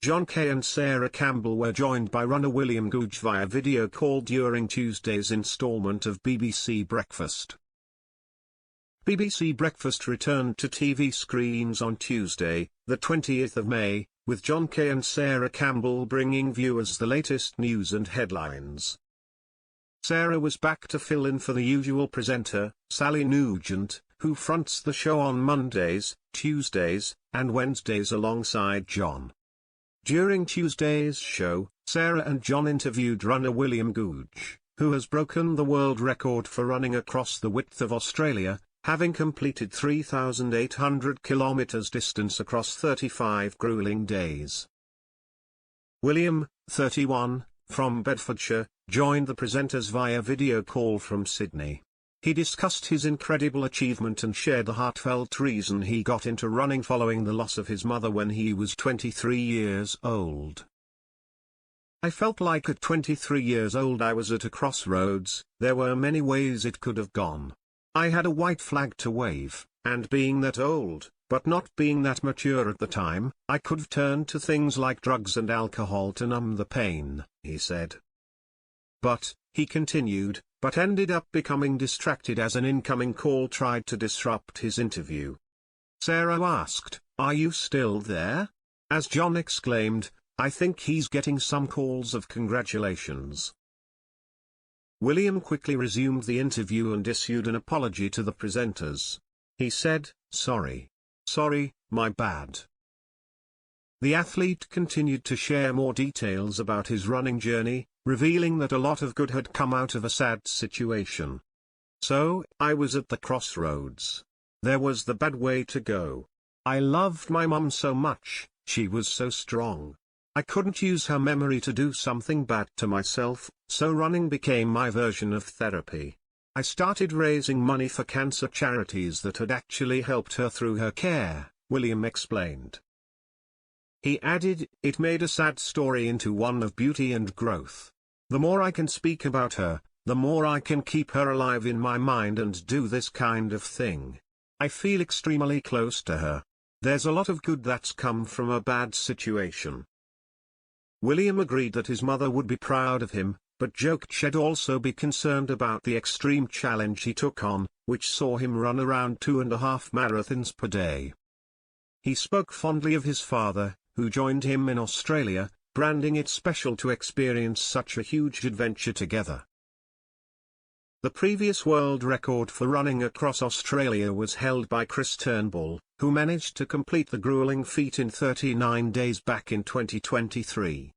John Kay and Sarah Campbell were joined by runner William Googe via video call during Tuesday's instalment of BBC Breakfast. BBC Breakfast returned to TV screens on Tuesday, the 20th of May, with John Kay and Sarah Campbell bringing viewers the latest news and headlines. Sarah was back to fill in for the usual presenter, Sally Nugent, who fronts the show on Mondays, Tuesdays, and Wednesdays alongside John. During Tuesday's show, Sarah and John interviewed runner William Googe, who has broken the world record for running across the width of Australia, having completed 3,800 kilometers distance across 35 grueling days. William, 31, from Bedfordshire, joined the presenters via video call from Sydney. He discussed his incredible achievement and shared the heartfelt reason he got into running following the loss of his mother when he was 23 years old. "I felt like at 23 years old I was at a crossroads. There were many ways it could have gone. I had a white flag to wave, and being that old, but not being that mature at the time, I could have turned to things like drugs and alcohol to numb the pain," he said. But, he continued, but ended up becoming distracted as an incoming call tried to disrupt his interview. Sarah asked, "Are you still there?" As John exclaimed, "I think he's getting some calls of congratulations." William quickly resumed the interview and issued an apology to the presenters. He said, Sorry, my bad." The athlete continued to share more details about his running journey, revealing that a lot of good had come out of a sad situation. "So, I was at the crossroads. There was the bad way to go. I loved my mum so much, she was so strong. I couldn't use her memory to do something bad to myself, so running became my version of therapy. I started raising money for cancer charities that had actually helped her through her care," William explained. He added, "It made a sad story into one of beauty and growth. The more I can speak about her, the more I can keep her alive in my mind and do this kind of thing. I feel extremely close to her. There's a lot of good that's come from a bad situation." William agreed that his mother would be proud of him, but joked she'd also be concerned about the extreme challenge he took on, which saw him run around 2.5 marathons per day. He spoke fondly of his father, who joined him in Australia, branding it special to experience such a huge adventure together. The previous world record for running across Australia was held by Chris Turnbull, who managed to complete the grueling feat in 39 days back in 2023.